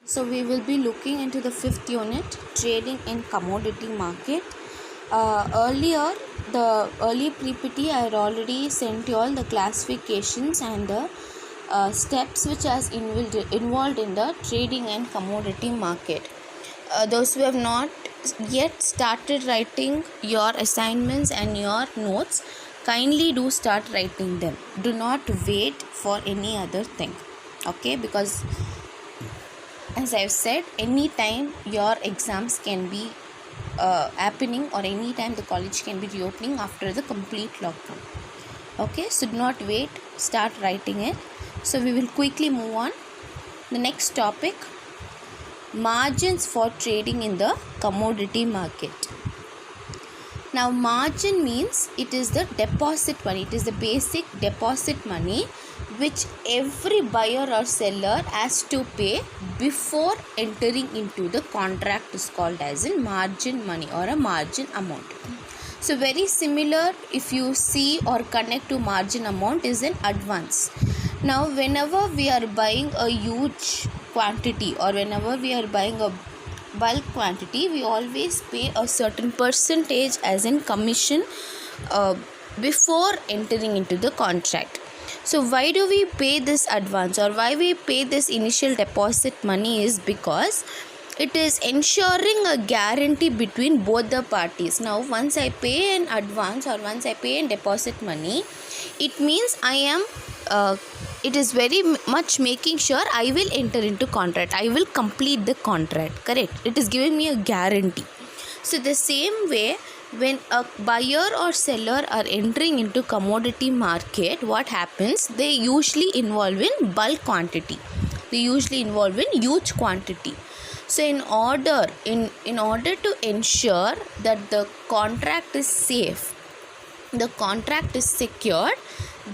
So we will be looking into the fifth unit, trading in commodity market. The earlier PPT I had already sent you all the classifications and the steps which are involved in the trading and commodity market. Those who have not yet started writing your assignments and your notes, kindly do start writing them. Do not wait for any other thing, okay? Because as I've said, anytime your exams can be happening, or anytime the college can be reopening after the complete lockdown. Okay, so do not wait, start writing it. So we will quickly move on. The next topic, margins for trading in the commodity market. Now margin means it is the deposit money, it is the basic deposit money which every buyer or seller has to pay before entering into the contract is called as a margin money or a margin amount. So very similar, if you see or connect to margin amount, is an advance. Now whenever we are buying a huge quantity or whenever we are buying a bulk quantity, we always pay a certain percentage as in commission before entering into the contract. So why do we pay this advance, or why we pay this initial deposit money, is because it is ensuring a guarantee between both the parties. Now once I pay an advance or once I pay a deposit money, it means it is very much making sure I will enter into contract, I will complete the contract, correct? It is giving me a guarantee. So the same way, when a buyer or seller are entering into commodity market, what happens? They usually involve in bulk quantity, they usually involve in huge quantity. So in order to ensure that the contract is safe, the contract is secured,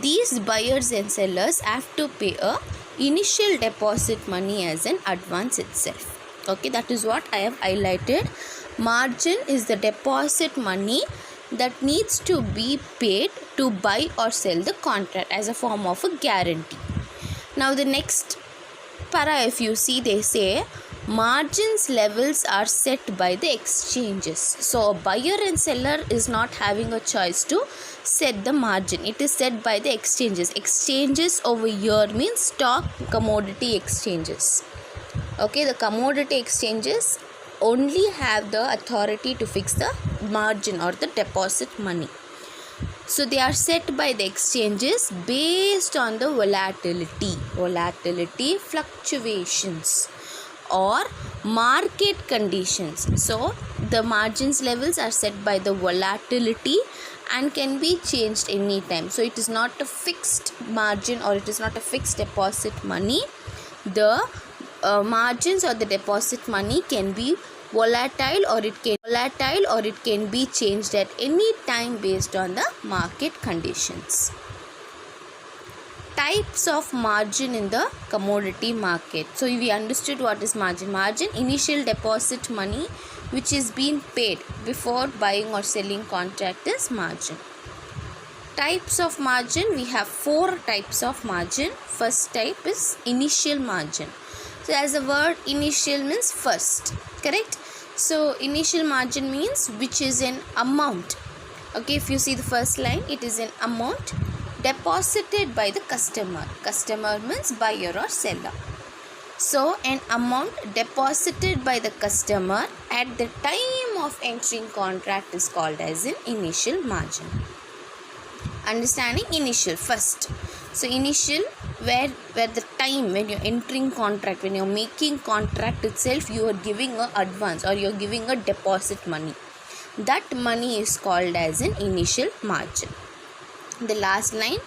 these buyers and sellers have to pay a initial deposit money as an advance itself. Okay, that is what I have highlighted. Margin is the deposit money that needs to be paid to buy or sell the contract as a form of a guarantee. Now the next para, if you see, they say margins levels are set by the exchanges. So a buyer and seller is not having a choice to set the margin, it is set by the exchanges. Exchanges over here means stock commodity exchanges. Okay, the commodity exchanges only have the authority to fix the margin or the deposit money. So they are set by the exchanges based on the volatility fluctuations or market conditions. So the margins levels are set by the volatility and can be changed anytime. So it is not a fixed margin or it is not a fixed deposit money. The margins or the deposit money can be volatile or it can be changed at any time based on the market conditions. Types of margin in the commodity market. So we understood what is margin. Margin, initial deposit money which is being paid before buying or selling contract is margin. Types of margin, we have 4 types of margin. First type is initial margin. So as the word initial means first, correct? So initial margin means which is an amount. Okay, if you see the first line, it is an amount deposited by the customer. Customer means buyer or seller. So an amount deposited by the customer at the time of entering contract is called as an initial margin. Understanding initial first. So initial, where the time when you're entering contract, when you're making contract itself, you are giving a advance or you're giving a deposit money. That money is called as an initial margin. The last line,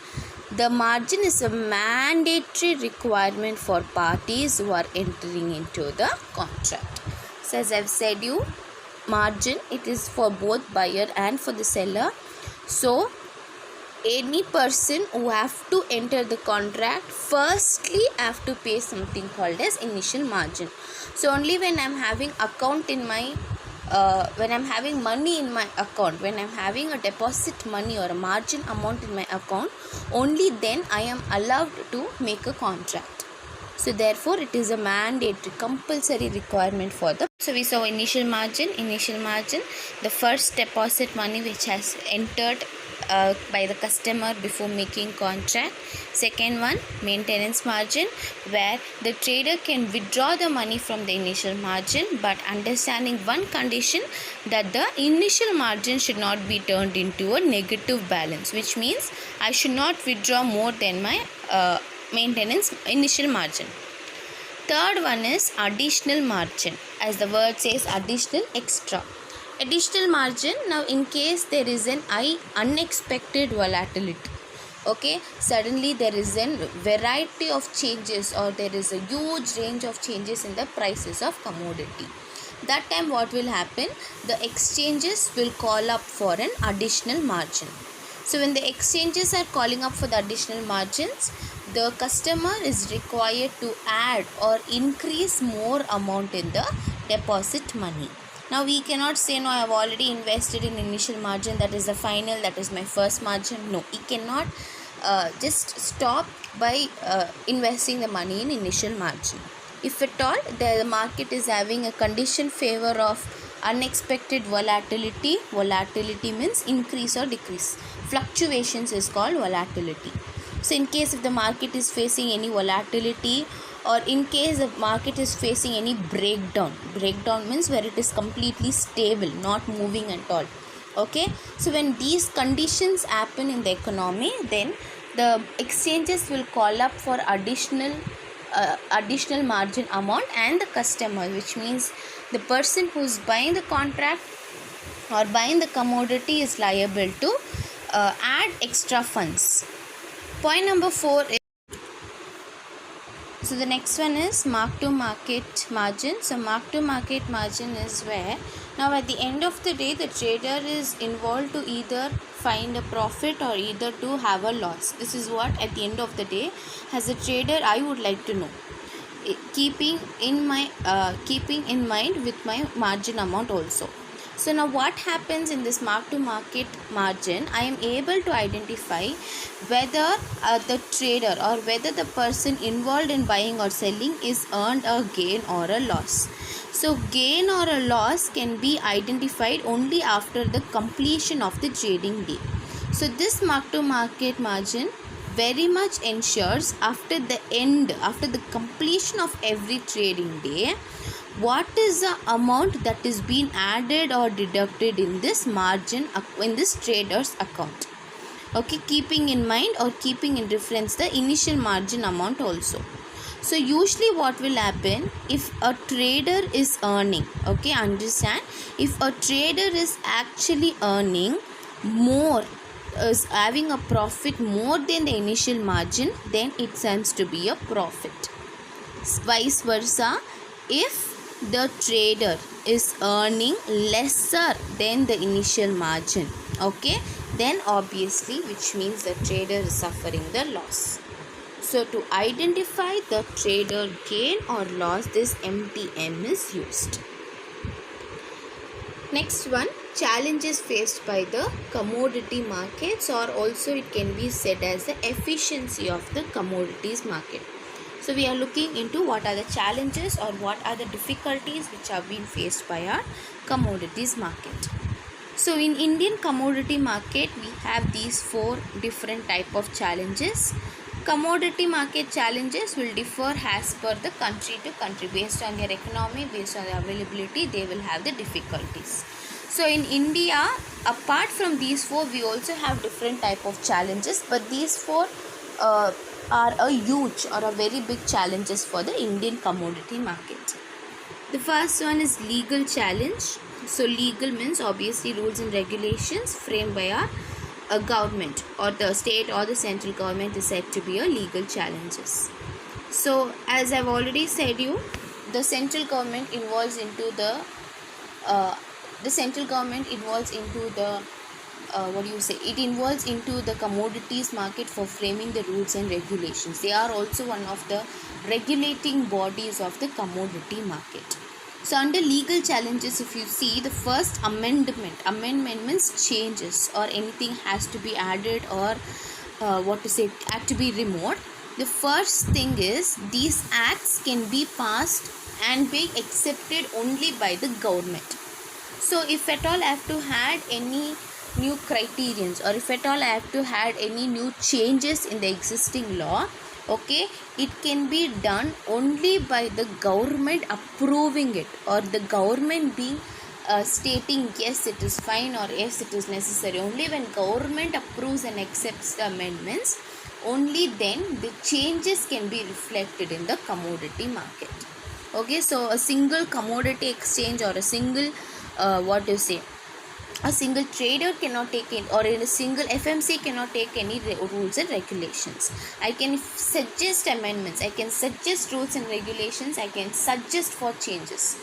the margin is a mandatory requirement for parties who are entering into the contract. So as I've said you, margin, it is for both buyer and for the seller. So any person who have to enter the contract firstly have to pay something called as initial margin. So only when I'm having account in my when I'm having money in my account, when I'm having a deposit money or a margin amount in my account, only then I am allowed to make a contract. So therefore it is a mandatory compulsory requirement for the. So we saw initial margin, the first deposit money which has entered by the customer before making contract. Second one, maintenance margin, where the trader can withdraw the money from the initial margin, but understanding one condition, that the initial margin should not be turned into a negative balance, which means I should not withdraw more than my maintenance initial margin. Third one is additional margin, as the word says, additional, extra. Additional margin, now in case there is an unexpected volatility, okay, suddenly there is a variety of changes, or there is a huge range of changes in the prices of commodity. That time what will happen, the exchanges will call up for an additional margin. So when the exchanges are calling up for the additional margins, the customer is required to add or increase more amount in the deposit money. Now we cannot say, no, I have already invested in initial margin, that is the final, that is my first margin. No, you cannot just stop by investing the money in initial margin. If at all the market is having a condition favor of unexpected volatility, volatility means increase or decrease, fluctuations is called volatility. So in case if the market is facing any volatility, or in case the market is facing any breakdown means where it is completely stable, not moving at all, okay. So when these conditions happen in the economy, then the exchanges will call up for additional margin amount, and the customer, which means the person who is buying the contract or buying the commodity, is liable to add extra funds. Point number 4 is, so the next one is mark to market margin. So mark to market margin is where, now at the end of the day, the trader is involved to either find a profit or either to have a loss. This is what at the end of the day, as a trader, I would like to know, keeping in mind with my margin amount also. So now what happens in this mark to market margin, I am able to identify whether the trader or whether the person involved in buying or selling is earned a gain or a loss. So gain or a loss can be identified only after the completion of the trading day. So this mark to market margin very much ensures after the completion of every trading day, what is the amount that is being added or deducted in this margin, in this trader's account, okay, keeping in mind or keeping in reference the initial margin amount also. So usually what will happen, if a trader is earning, okay, understand, if a trader is actually earning more, is having a profit more than the initial margin, then it stands to be a profit. Vice versa, if the trader is earning lesser than the initial margin, okay, then obviously, which means the trader is suffering the loss. So to identify the trader gain or loss, this MTM is used. Next one, challenges faced by the commodity markets, or also it can be said as the efficiency of the commodities market. So we are looking into what are the challenges or what are the difficulties which have been faced by our commodities market. So in Indian commodity market, we have these 4 different type of challenges. Commodity market challenges will differ as per the country to country. Based on their economy, based on their availability, they will have the difficulties. So in India, apart from these 4, we also have different type of challenges, but these 4 are a huge or a very big challenges for the Indian commodity market. The first one is legal challenge. So legal means obviously rules and regulations framed by a government, or the state or the central government is said to be a legal challenges. So as I've already said you, the central government involves into the it involves into the commodities market for framing the rules and regulations. They are also one of the regulating bodies of the commodity market. So under legal challenges, if you see the first amendment means changes or anything has to be added or had to be removed. The first thing is these acts can be passed and be accepted only by the government. So if at all I have to add any new criterions, or if at all I have to add any new changes in the existing law, okay, it can be done only by the government approving it, or the government being stating yes it is fine or yes it is necessary. Only when government approves and accepts the amendments, only then the changes can be reflected in the commodity market. Okay, so a single commodity exchange or a single a single trader cannot take it, or in a single FMC cannot take any rules and regulations. I can suggest amendments, I can suggest rules and regulations, I can suggest for changes,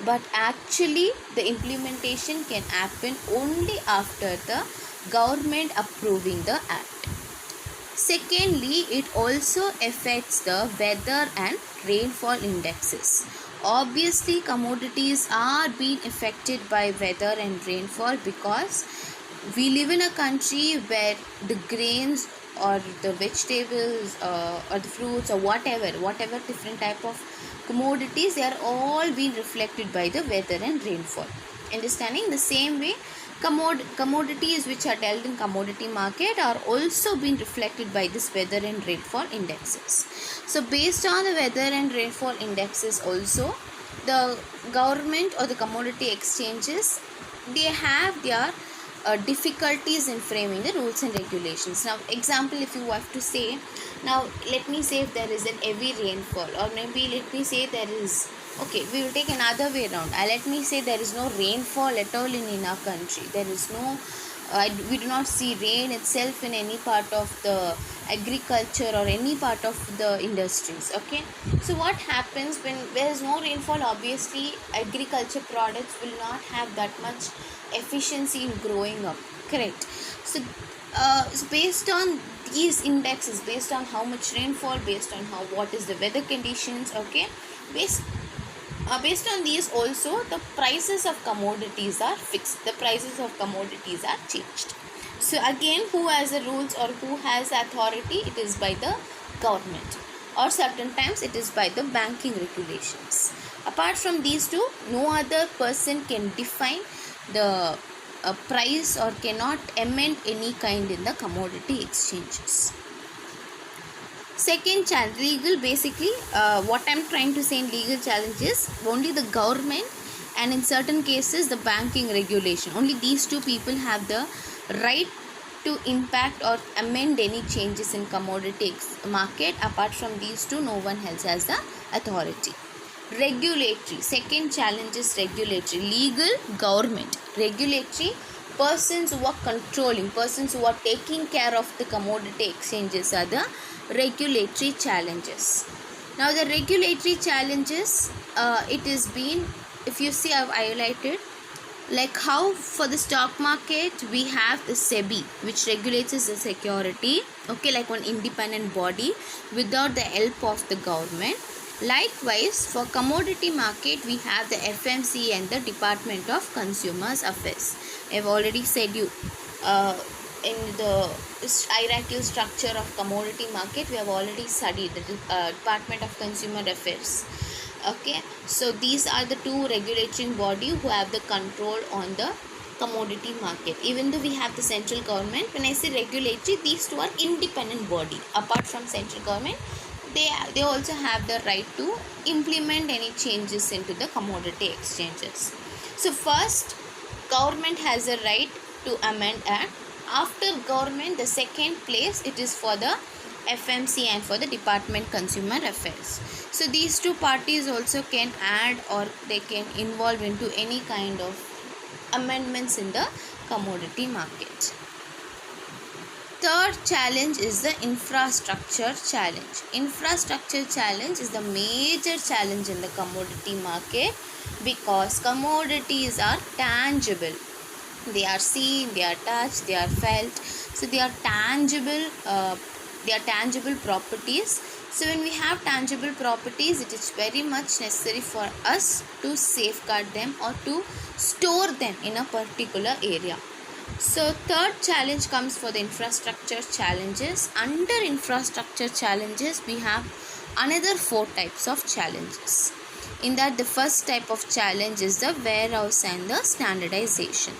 but actually the implementation can happen only after the government approving the act. Secondly, it also affects the weather and rainfall indexes. Obviously, commodities are being affected by weather and rainfall because we live in a country where the grains or the vegetables or the fruits or whatever different type of commodities, they are all being reflected by the weather and rainfall. Understanding the same way, commodities which are dealt in commodity market are also being reflected by this weather and rainfall indexes. So based on the weather and rainfall indexes also, the government or the commodity exchanges, they have their difficulties in framing the rules and regulations. Now example, if you have to say, now let me say if there is an heavy rainfall, or maybe let me say there is, okay, we will take another way around. Let me say there is no rainfall at all in our country. There is no, we do not see rain itself in any part of the agriculture or any part of the industries. Okay, so what happens when there is no rainfall? Obviously, agriculture products will not have that much efficiency in growing up. Correct. So, so based on these indexes, based on how much rainfall, based on what is the weather conditions, okay, based on these also, the prices of commodities are fixed, the prices of commodities are changed. So again, who has the rules or who has the authority? It is by the government, or certain times it is by the banking regulations. Apart from these two, no other person can define the price or cannot amend any kind in the commodity exchanges. Second challenge, legal, basically what I'm trying to say in legal challenge is only the government and in certain cases the banking regulation, only these two people have the right to impact or amend any changes in commodity market. Apart from these two, no one else has the authority. Regulatory, second challenge is regulatory. Legal, government. Regulatory, persons who are controlling, persons who are taking care of the commodity exchanges are the regulatory challenges. Now the regulatory challenges, it is been, if you see, I've highlighted like how for the stock market we have the SEBI, which regulates the security, okay, like one independent body without the help of the government. Likewise, for commodity market we have the FMC and the Department of Consumers Affairs. I've already said you in the hierarchical structure of commodity market, we have already studied the Department of Consumer Affairs. Okay, so these are the two regulatory body who have the control on the commodity market. Even though we have the central government, when I say regulatory, these two are independent body. Apart from central government, they also have the right to implement any changes into the commodity exchanges. So first, government has a right to amend act. After government, the second place it is for the FMC and for the Department Consumer Affairs. So these two parties also can add or they can involve into any kind of amendments in the commodity market. Third challenge is the infrastructure challenge. Infrastructure challenge is the major challenge in the commodity market because commodities are tangible. They are seen, they are touched, they are felt. So they are tangible. They are tangible properties. So when we have tangible properties, it is very much necessary for us to safeguard them or to store them in a particular area. So third challenge comes for the infrastructure challenges. Under infrastructure challenges, we have another 4 types of challenges. In that, the first type of challenge is the warehouse and the standardization.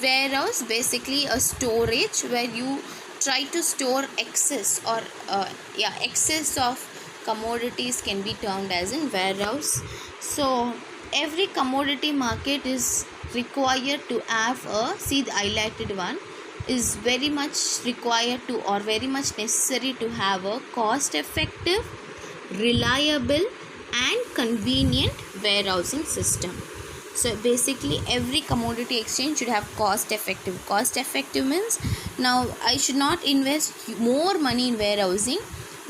Warehouse, basically a storage where you try to store excess or excess of commodities can be termed as in warehouse. So every commodity market is required to have a, see the highlighted one, is very much required to or very much necessary to have a cost effective, reliable and convenient warehousing system. So basically every commodity exchange should have cost effective. Cost effective means now I should not invest more money in warehousing,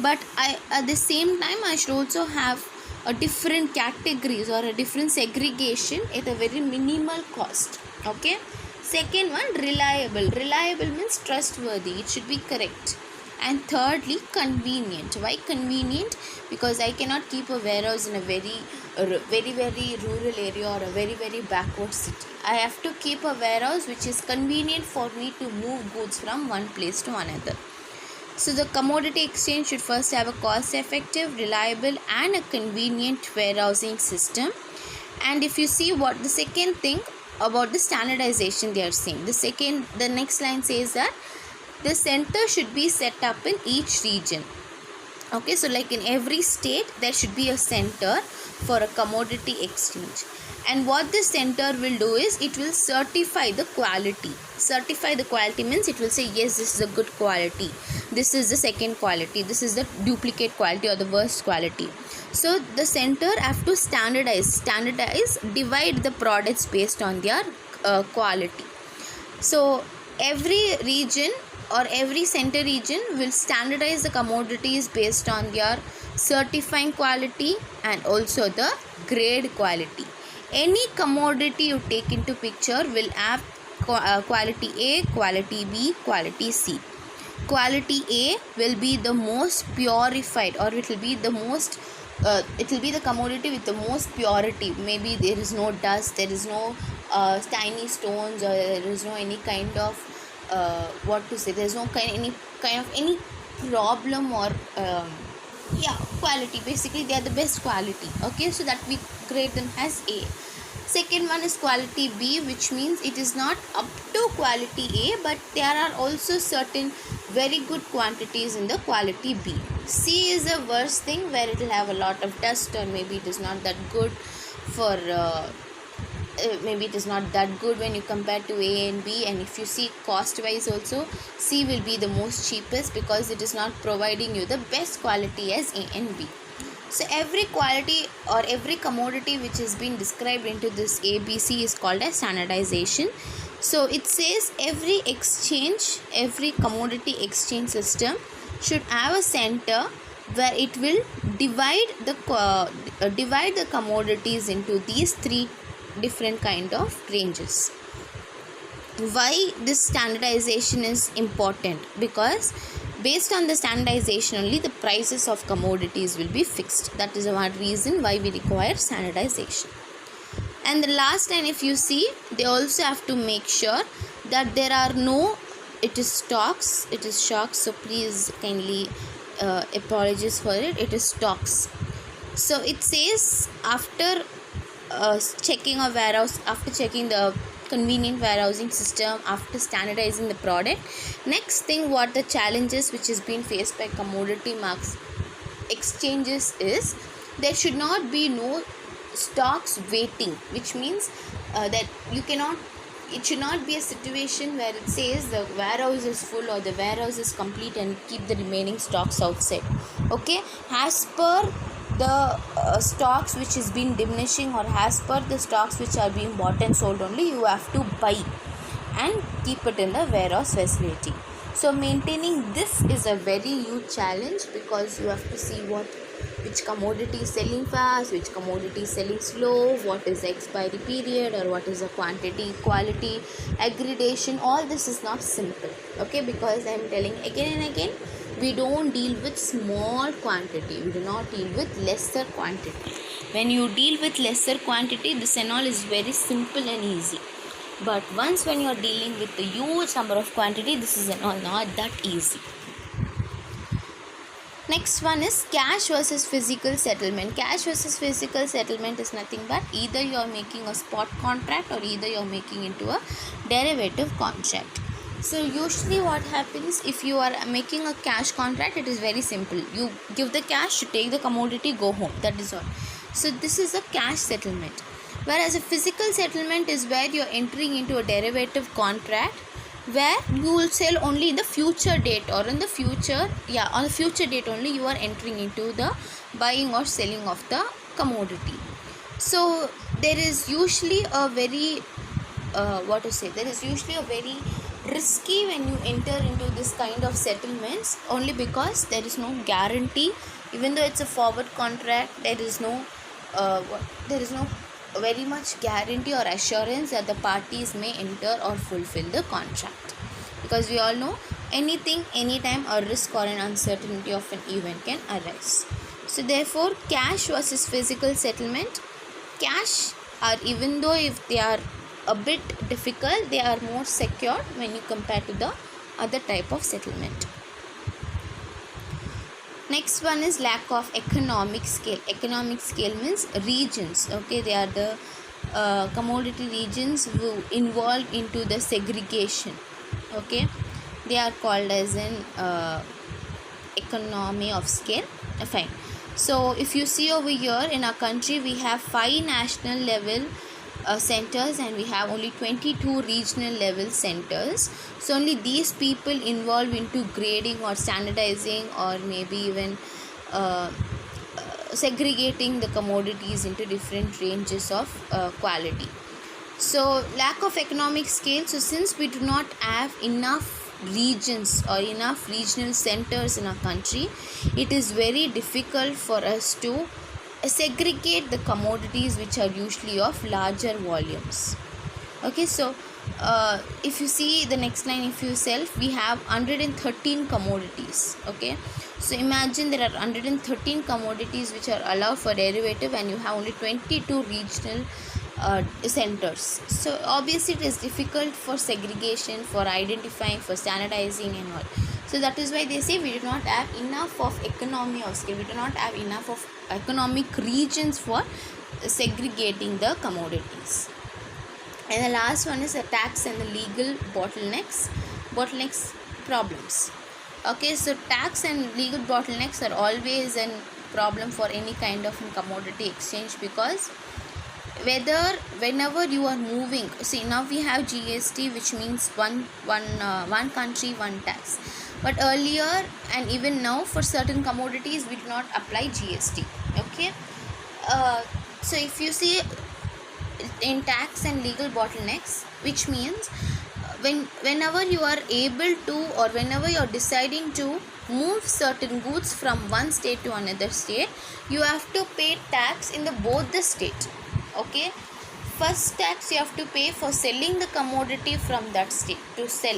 but I at the same time I should also have a different categories or a different segregation at a very minimal cost. Okay. Second one, reliable. Reliable means trustworthy. It should be correct. And thirdly, convenient. Why convenient? Because I cannot keep a warehouse in a very rural area or a very backward city. I have to keep a warehouse which is convenient for me to move goods from one place to another. So the commodity exchange should first have a cost effective, reliable and a convenient warehousing system. And if you see what the second thing about the standardization they are saying, the next line says that the center should be set up in each region. Okay, so like in every state there should be a center for a commodity exchange, and what this center will do is it will certify the quality. Certify the quality means it will say yes, this is a good quality, this is the second quality, this is the duplicate quality or the worst quality. So the center have to standardize, divide the products based on their quality. So every region or every center region will standardize the commodities based on their certifying quality and also the grade quality. Any commodity you take into picture will have quality A, quality B, quality C. Quality A will be the most purified, or it will be the most it will be the commodity with the most purity. Maybe there is no dust, there is no tiny stones, or there is no any kind of there is no any problem or quality. Basically they are the best quality. Okay, so that we grade them as A. Second one is quality B, which means it is not up to quality A, but there are also certain very good quantities in the quality B. C is the worst thing, where it will have a lot of dust, or maybe it is not that good for maybe it is not that good when you compare to A and B. And if you see cost wise also, C will be the most cheapest because it is not providing you the best quality as A and B. So every quality or every commodity which has been described into this ABC is called as standardization. So it says every commodity exchange system should have a center where it will divide the commodities into these 3 different kind of ranges. Why this standardization is important? Because based on the standardization only the prices of commodities will be fixed. That is one reason why we require standardization. And the last line, if you see, they also have to make sure that there are no, it is stocks, so please kindly apologies for it, it is stocks. So it says after checking a warehouse, after checking the convenient warehousing system, after standardizing the product, next thing what the challenges which is being faced by commodity marks exchanges is there should not be no stocks waiting, which means that you cannot, it should not be a situation where it says the warehouse is full or the warehouse is complete and keep the remaining stocks outside. Okay, as per the stocks which is been diminishing, or as per the stocks which are being bought and sold only, you have to buy and keep it in the warehouse facility. So maintaining this is a very huge challenge, because you have to see which commodity is selling fast, which commodity is selling slow, what is the expiry period, or what is the quantity, quality, aggregation. All this is not simple. Okay, because I am telling again and again, we don't deal with small quantity, we do not deal with lesser quantity. When you deal with lesser quantity, this and all is very simple and easy. But once when you are dealing with a huge number of quantity, this is not that easy. Next one is cash versus physical settlement. Cash versus physical settlement is nothing but either you are making a spot contract or either you are making into a derivative contract. So usually what happens if you are making a cash contract, it is very simple. You give the cash, you take the commodity, go home. That is all. So this is a cash settlement. Whereas a physical settlement is where you are entering into a derivative contract where you will sell only in the future date or in the future, on the future date only you are entering into the buying or selling of the commodity. So there is usually a very there is usually a very risky when you enter into this kind of settlements, only because there is no guarantee. Even though it's a forward contract, there is no very much guarantee or assurance that the parties may enter or fulfill the contract, because we all know anything, anytime, a risk or an uncertainty of an event can arise. So therefore, cash versus physical settlement, cash are, even though if they are a bit difficult, they are more secure when you compare to the other type of settlement. Next one is lack of economic scale. Economic scale means regions. Okay, they are the commodity regions who involved into the segregation. Okay, they are called as an economy of scale. Fine. So if you see over here in our country, we have 5 national level centers and we have only 22 regional level centers. So only these people involved into grading or standardizing or maybe even segregating the commodities into different ranges of quality. So lack of economic scale. So since we do not have enough regions or enough regional centers in our country, it is very difficult for us to segregate the commodities which are usually of larger volumes. Okay, so if you see the next line, if you we have 113 commodities. Okay, so imagine there are 113 commodities which are allowed for derivative and you have only 22 regional centers. So obviously it is difficult for segregation, for identifying, for standardizing and all. So that is why they say we do not have enough of economy of scale. We do not have enough of economic regions for segregating the commodities. And the last one is the tax and the legal bottlenecks problems. Okay, so tax and legal bottlenecks are always a problem for any kind of commodity exchange, because whenever you are moving, see now we have GST, which means one country, one tax. But earlier and even now for certain commodities we do not apply GST. Okay, so if you see in tax and legal bottlenecks, which means whenever you are able to or whenever you are deciding to move certain goods from one state to another state, you have to pay tax in both the state. Okay, first tax you have to pay for selling the commodity from that state. To sell,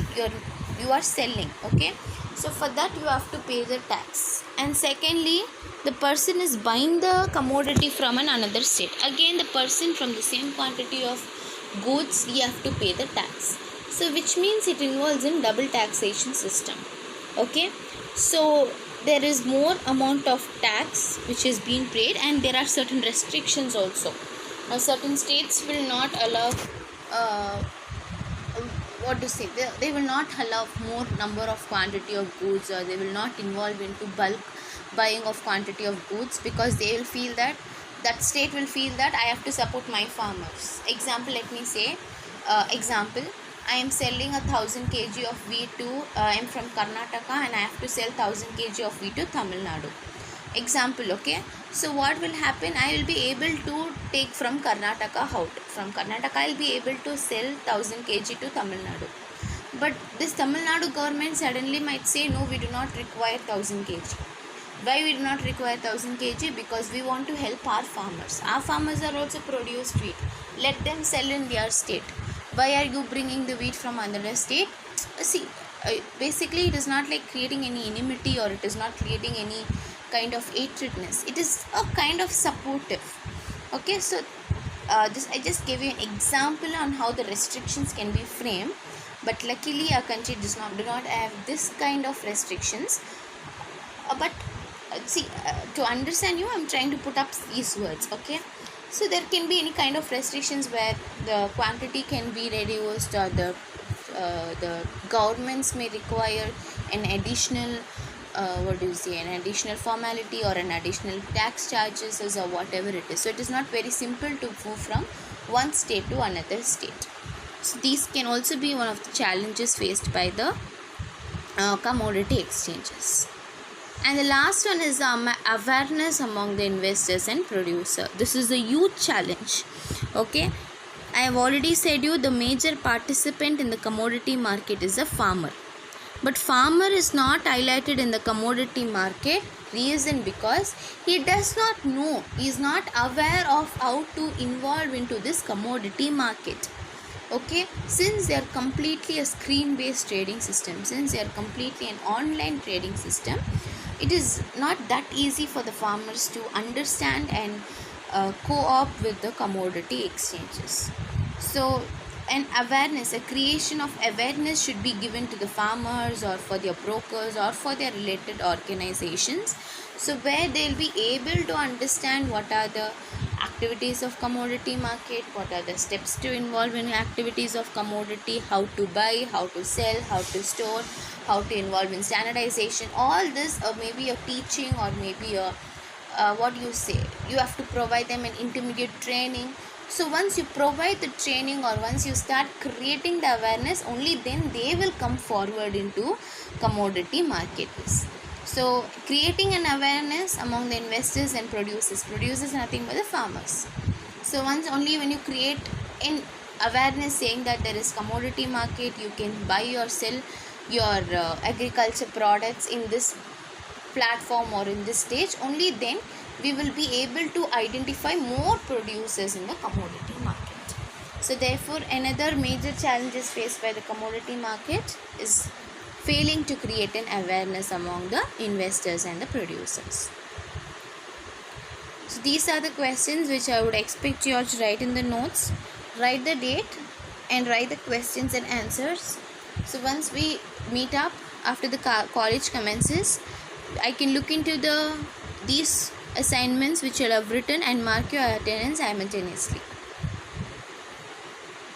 you are selling. Okay, so for that you have to pay the tax. And secondly, the person is buying the commodity from another state. Again, the person from the same quantity of goods, you have to pay the tax. So which means it involves in double taxation system. Okay, so there is more amount of tax which is being paid, and there are certain restrictions also. Now certain states will not allow they will not allow more number of quantity of goods, or they will not involve into bulk buying of quantity of goods, because they will feel that state will feel that I have to support my farmers. Example, let me say example, I am selling 1000 kg of wheat to I am from Karnataka and I have to sell 1000 kg of wheat to Tamil Nadu. Example, okay. So what will happen? I will be able to take from Karnataka out. From Karnataka, I will be able to sell 1000 kg to Tamil Nadu. But this Tamil Nadu government suddenly might say, no, we do not require 1000 kg. Why we do not require 1000 kg? Because we want to help our farmers. Our farmers are also produced wheat. Let them sell in their state. Why are you bringing the wheat from another state? See, basically it is not like creating any enmity, or it is not creating any kind of hatredness. It is a kind of supportive. Okay, so I just gave you an example on how the restrictions can be framed, but luckily our country do not have this kind of restrictions. But see, to understand you, I'm trying to put up these words, okay? So there can be any kind of restrictions where the quantity can be reduced, or the governments may require an additional an additional formality or an additional tax charges or whatever it is. So it is not very simple to move from one state to another state. So these can also be one of the challenges faced by the commodity exchanges. And the last one is awareness among the investors and producer. This is a huge challenge. Okay, I have already said you the major participant in the commodity market is a farmer. But farmer is not highlighted in the commodity market. Reason because he does not know, he is not aware of how to involve into this commodity market. Okay, since they are completely a screen based trading system, since they are completely an online trading system, it is not that easy for the farmers to understand and co-op with the commodity exchanges. So a creation of awareness should be given to the farmers or for their brokers or for their related organizations, so where they'll be able to understand what are the activities of commodity market, what are the steps to involve in activities of commodity, how to buy, how to sell, how to store, how to involve in standardization. All this maybe a teaching or maybe a you have to provide them an intermediate training. So once you provide the training or once you start creating the awareness, only then they will come forward into commodity markets. So creating an awareness among the investors and producers nothing but the farmers. So only when you create an awareness saying that there is commodity market, you can buy or sell your agriculture products in this platform or in this stage, only then we will be able to identify more producers in the commodity market. So therefore another major challenges faced by the commodity market is failing to create an awareness among the investors and the producers. So these are the questions which I would expect you all to write in the notes. Write the date and write the questions and answers. So once we meet up after the college commences, I can look into these assignments which you have written and mark your attendance simultaneously.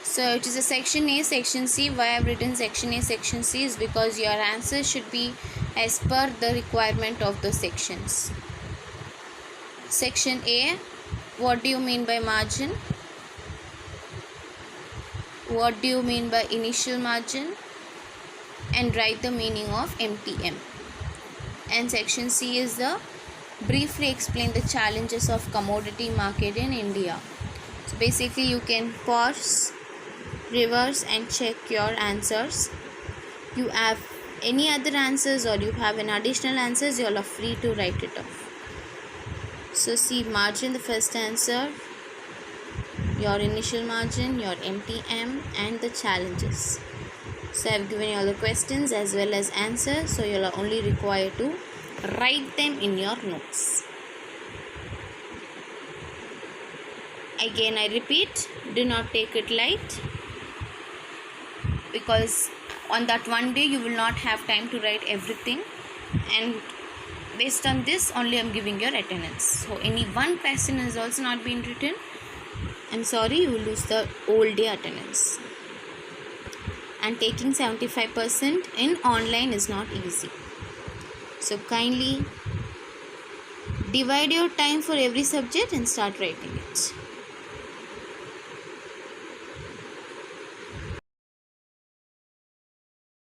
So it is a section A, section C. Why I have written section A, section C is because your answers should be as per the requirement of the sections. Section A, what do you mean by margin? What do you mean by initial margin? And write the meaning of MTM. And section C is the briefly explain the challenges of commodity market in India. So basically you can pause, reverse and check your answers. You have any other answers or you have an additional answers, you all are free to write it off. So see, margin, the first answer, your initial margin, your MTM and the challenges. So I have given you all the questions as well as answers, so you are only required to write them in your notes. Again I repeat, do not take it light, because on that one day you will not have time to write everything, and based on this only I am giving your attendance. So any one question has also not been written, I'm sorry, you will lose the whole day attendance. And taking 75% in online is not easy. So kindly divide your time for every subject and start writing it.